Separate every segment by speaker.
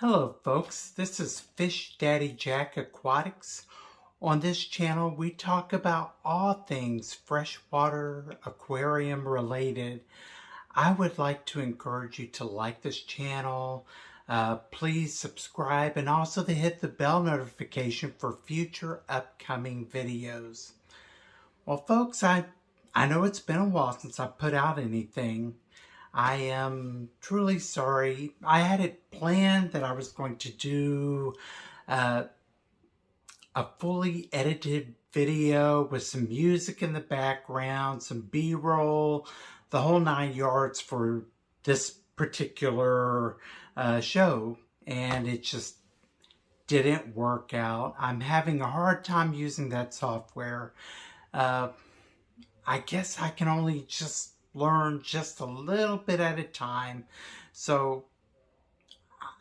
Speaker 1: Hello folks, this is Fish Daddy Jack Aquatics. On this channel we talk about all things freshwater aquarium related. I would like to encourage you to like this channel, please subscribe, and also to hit the bell notification for future upcoming videos. Well folks, I know it's been a while since I put out anything. I am truly sorry. I had it planned that I was going to do a fully edited video with some music in the background, some B-roll, the whole 9 yards for this particular show, and it just didn't work out. I'm having a hard time using that software. I guess I can only just learn just a little bit at a time. So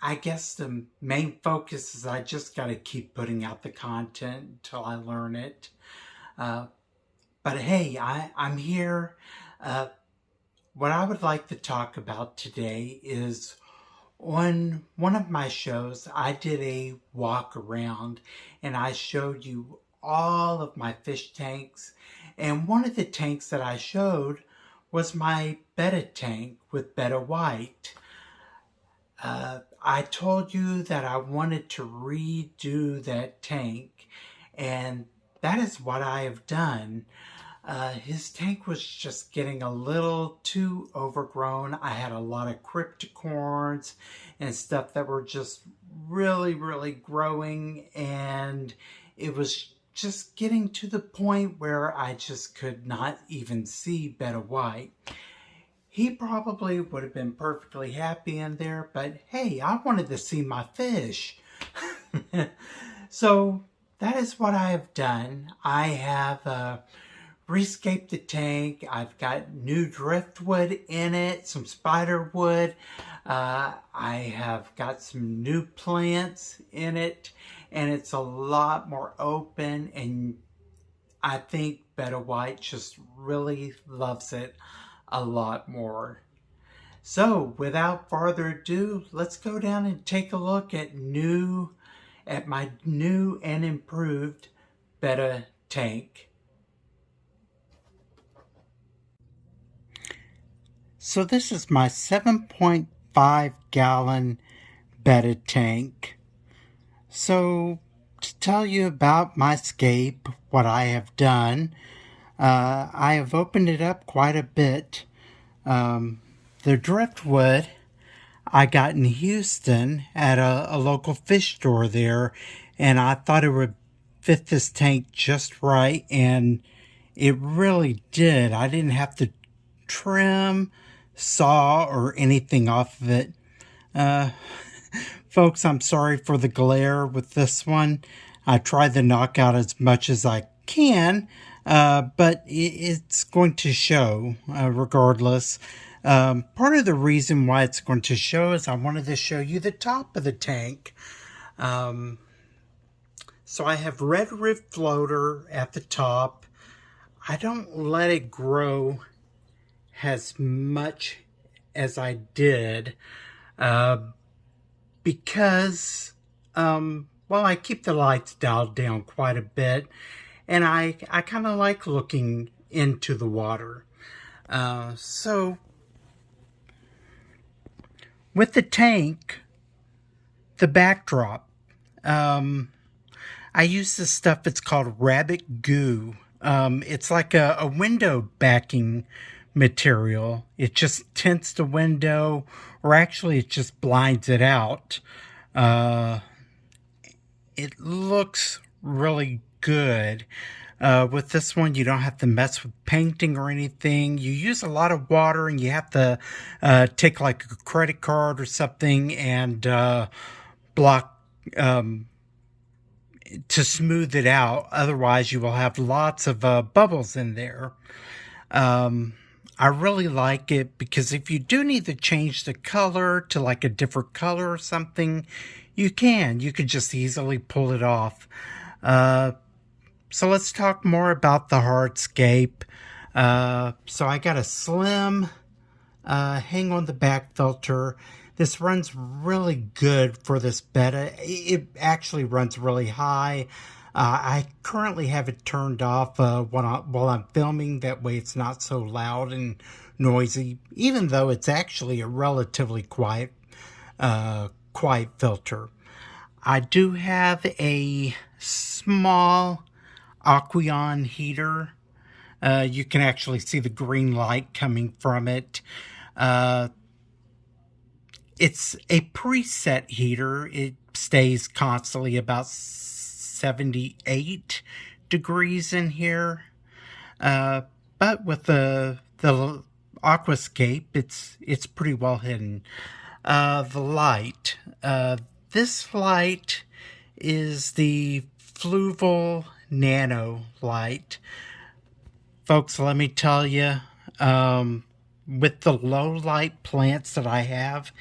Speaker 1: I guess the main focus is I just got to keep putting out the content until I learn it. But hey, I'm here. What I would like to talk about today is on one of my shows, I did a walk around and I showed you all of my fish tanks. And one of the tanks that I showed was my Betta tank with Betta White. I told you that I wanted to redo that tank, and that is what I have done. His tank was just getting a little too overgrown. I had a lot of cryptocorns and stuff that were just really growing, and it was just getting to the point where I just could not even see Betta White. He probably would have been perfectly happy in there, but hey, I wanted to see my fish. So that is what I have done. I have rescaped the tank. I've got new driftwood in it, some spider wood. I have got some new plants in it, and it's a lot more open, and I think Betta White just really loves it a lot more. So without further ado, let's go down and take a look at my new and improved Betta tank. So this is my 7.5 gallon Betta tank. So to tell you about my scape, what I have done, I have opened it up quite a bit. The driftwood I got in Houston at a local fish store there, and I thought it would fit this tank just right, and it really did. I didn't have to trim, saw, or anything off of it. Folks, I'm sorry for the glare with this one. I tried to knock out as much as I can, but it's going to show regardless. Part of the reason why it's going to show is I wanted to show you the top of the tank. So I have red rib floater at the top. I don't let it grow as much as I did because, well, I keep the lights dialed down quite a bit, and I kind of like looking into the water. So with the tank, the backdrop, I use this stuff, it's called rabbit goo. It's like a window backing material. It just tints the window, or actually it just blinds it out. It looks really good. With this one, you don't have to mess with painting or anything. You use a lot of water, and you have to take like a credit card or something and block to smooth it out. Otherwise, you will have lots of bubbles in there. I really like it because if you do need to change the color to like a different color or something, you can just easily pull it off. So let's talk more about the hardscape. So I got a slim hang on the back filter. This runs really good for this Betta. It actually runs really high. I currently have it turned off while I'm filming. That way it's not so loud and noisy, even though it's actually a relatively quiet filter. I do have a small Aqueon heater. You can actually see the green light coming from it. It's a preset heater. It stays constantly about 78 degrees in here. But with the Aquascape, it's pretty well hidden. The light. This light is the Fluval Nano light. Folks, let me tell you, with the low light plants that I have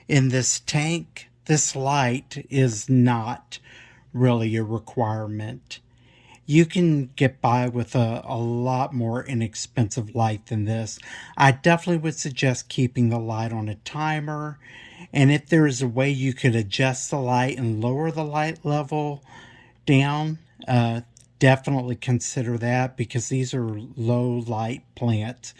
Speaker 1: in this tank, this light is not really a requirement. You can get by with a lot more inexpensive light than this. I definitely would suggest keeping the light on a timer. And if there's a way you could adjust the light and lower the light level down, definitely consider that, because these are low light plants.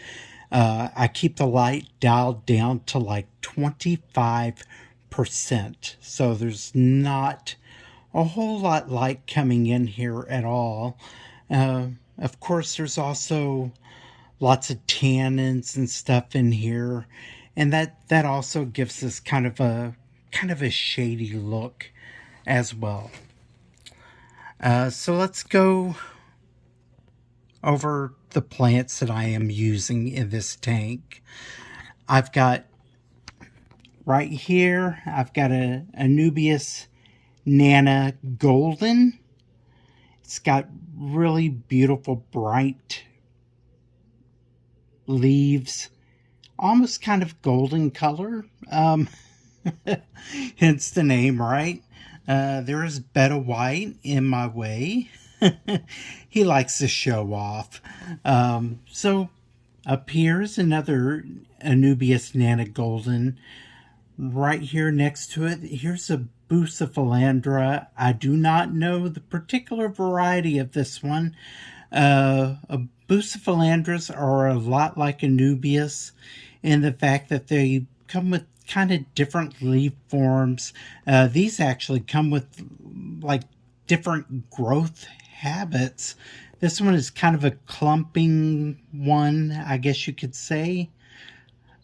Speaker 1: I keep the light dialed down to like 25%. So there's not a whole lot light coming in here at all. Of course, there's also lots of tannins and stuff in here. And that also gives us kind of a shady look as well. So let's go over the plants that I am using in this tank. I've got right here, I've got a Anubias Nana Golden. It's got really beautiful bright leaves, almost kind of golden color. Hence the name, right? There is Betta White in my way. He likes to show off. So up here is another Anubias Nana Golden. Right here next to it, here's a Bucephalandra. I do not know the particular variety of this one. Bucephalandras are a lot like Anubias in the fact that they come with kind of different leaf forms. These actually come with like different growth habits. This one is kind of a clumping one, I guess you could say.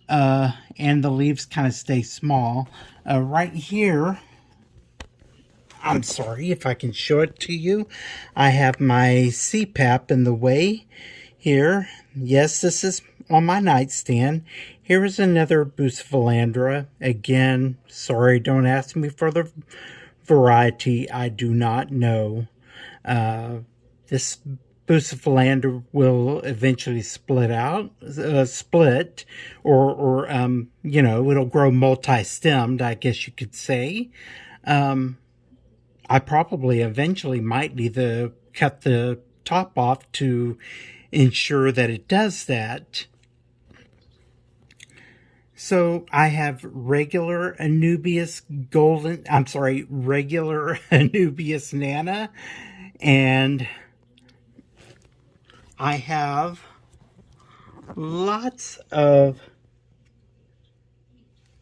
Speaker 1: And the leaves kind of stay small. Right here, I'm sorry if I can show it to you. I have my CPAP in the way here. Yes, this is on my nightstand. Here is another Bucephalandra. Again, sorry, don't ask me for the variety. I do not know. This Bucephalandra will eventually split, or you know, it'll grow multi-stemmed, I guess you could say. I probably eventually might need to cut the top off to ensure that it does that. So I have regular Anubias Nana, and I have lots of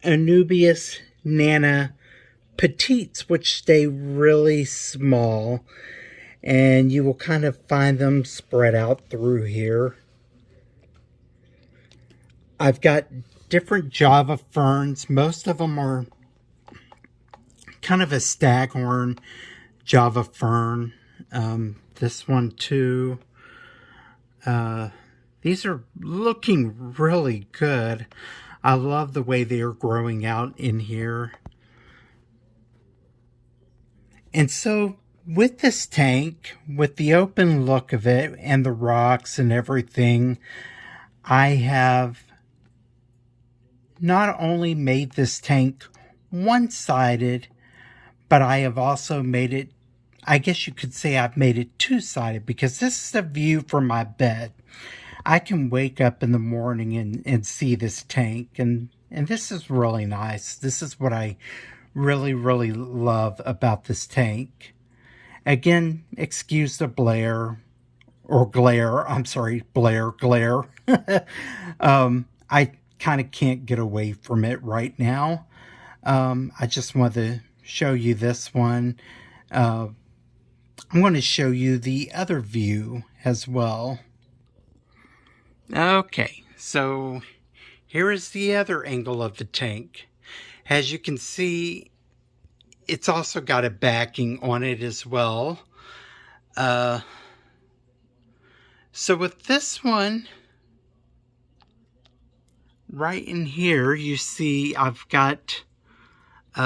Speaker 1: Anubias Nana Petites, which stay really small, and you will kind of find them spread out through here. I've got different Java ferns. Most of them are kind of a staghorn Java fern. This one too. These are looking really good. I love the way they are growing out in here. And so with this tank, with the open look of it and the rocks and everything, I have not only made this tank one-sided, but I have also made it, I guess you could say I've made it two-sided, because this is the view from my bed. I can wake up in the morning and see this tank, and And this is really nice. This is what I really, really love about this tank. Again, excuse the glare. I'm sorry, glare. I kind of can't get away from it right now. I just want to show you this one. I'm going to show you the other view as well. Okay, so here is the other angle of the tank. As you can see, it's also got a backing on it as well. So with this one, right in here, you see I've got,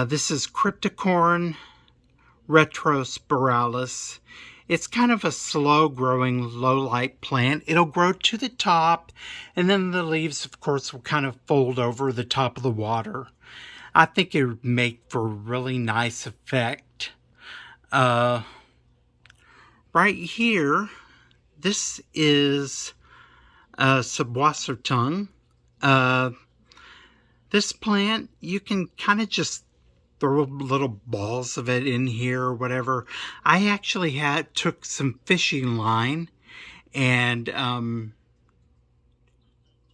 Speaker 1: this is Cryptocorn Retrosporalis. It's kind of a slow-growing, low-light plant. It'll grow to the top, and then the leaves, of course, will kind of fold over the top of the water. I think it would make for a really nice effect. Right here, this is Subwassertung. This plant, you can kind of just throw little balls of it in here or whatever. I actually took some fishing line and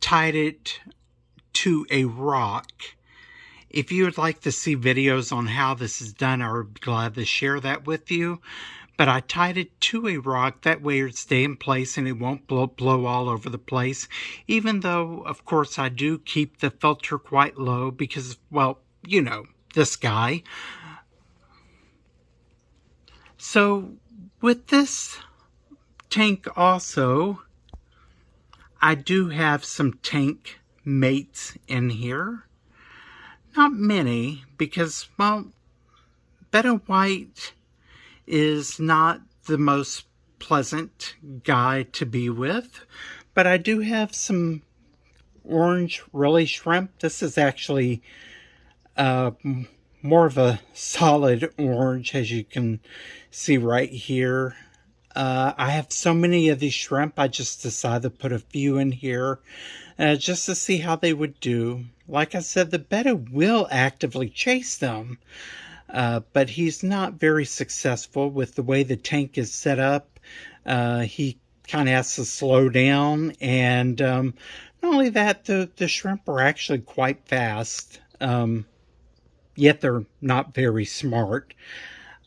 Speaker 1: tied it to a rock. If you would like to see videos on how this is done, I would be glad to share that with you. But I tied it to a rock, that way it would stay in place and it won't blow all over the place. Even though, of course, I do keep the filter quite low because, well, you know, this guy. So with this tank also, I do have some tank mates in here. Not many, because, well, Betta White is not the most pleasant guy to be with, but I do have some orange really shrimp. This is actually more of a solid orange, as you can see right here. I have so many of these shrimp, I just decided to put a few in here just to see how they would do. Like I said, the Betta will actively chase them, but he's not very successful with the way the tank is set up. He kind of has to slow down, and not only that, the shrimp are actually quite fast, yet they're not very smart.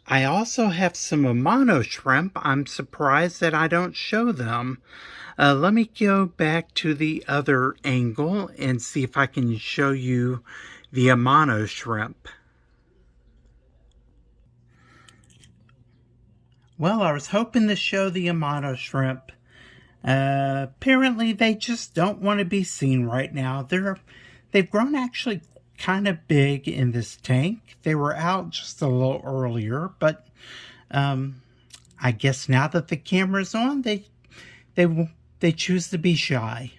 Speaker 1: I also have some Amano Shrimp. I'm surprised that I don't show them. Let me go back to the other angle and see if I can show you the Amano Shrimp. Well, I was hoping to show the Amano Shrimp. Apparently, they just don't want to be seen right now. They've grown actually kind of big in this tank. They were out just a little earlier, but I guess now that the camera's on, they choose to be shy.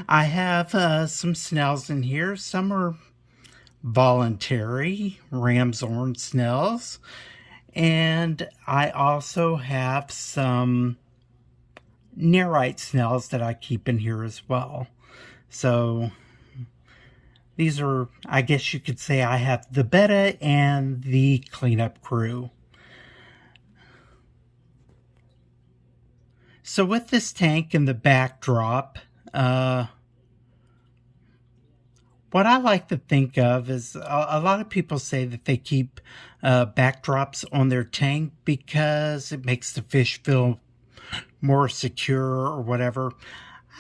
Speaker 1: I have some snails in here. Some are voluntary ram's horn snails, and I also have some nerite snails that I keep in here as well. So these are, I guess you could say, I have the Betta and the cleanup crew. So with this tank and the backdrop, what I like to think of is a lot of people say that they keep backdrops on their tank because it makes the fish feel more secure or whatever.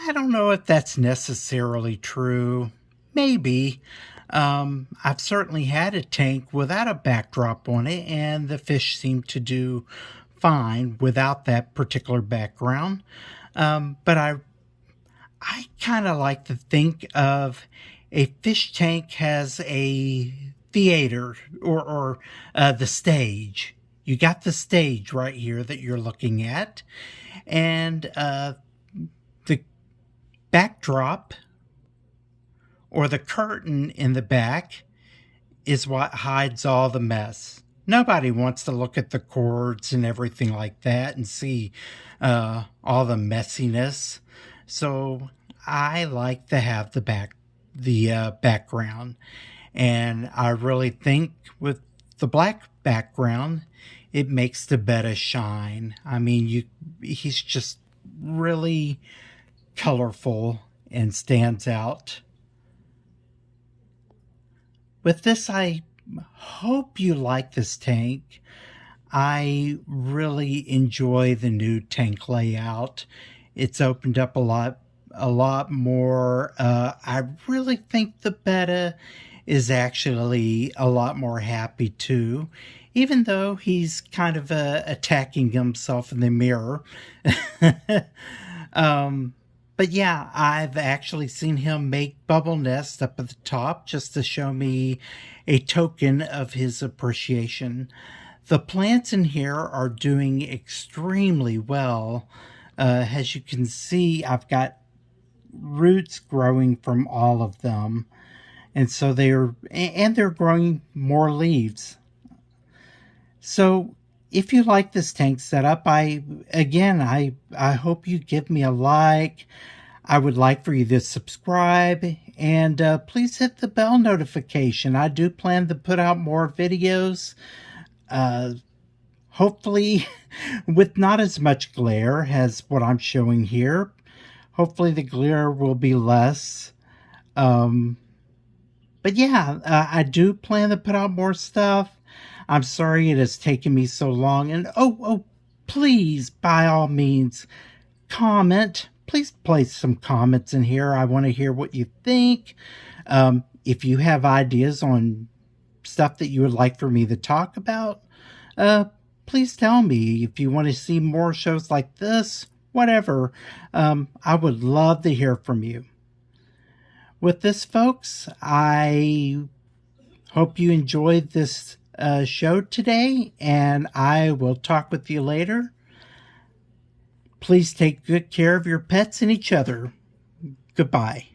Speaker 1: I don't know if that's necessarily true. Maybe. I've certainly had a tank without a backdrop on it, and the fish seem to do fine without that particular background. But I kind of like to think of a fish tank has a theater or the stage. You got the stage right here that you're looking at, and the backdrop or the curtain in the back is what hides all the mess. Nobody wants to look at the cords and everything like that and see all the messiness. So I like to have the the background. And I really think with the black background, it makes the Betta shine. I mean, he's just really colorful and stands out. With this, I hope you like this tank. I really enjoy the new tank layout. It's opened up a lot more. I really think the Betta is actually a lot more happy too, even though he's kind of attacking himself in the mirror. But yeah, I've actually seen him make bubble nests up at the top just to show me a token of his appreciation. The plants in here are doing extremely well. As you can see, I've got roots growing from all of them. And so they're growing more leaves. So if you like this tank setup, I hope you give me a like. I would like for you to subscribe, and please hit the bell notification. I do plan to put out more videos, hopefully with not as much glare as what I'm showing here. Hopefully the glare will be less. But yeah, I do plan to put out more stuff. I'm sorry it has taken me so long. And please, by all means, comment. Please place some comments in here. I want to hear what you think. If you have ideas on stuff that you would like for me to talk about, please tell me. If you want to see more shows like this, whatever, I would love to hear from you. With this, folks, I hope you enjoyed this show today, and I will talk with you later. Please take good care of your pets and each other. Goodbye.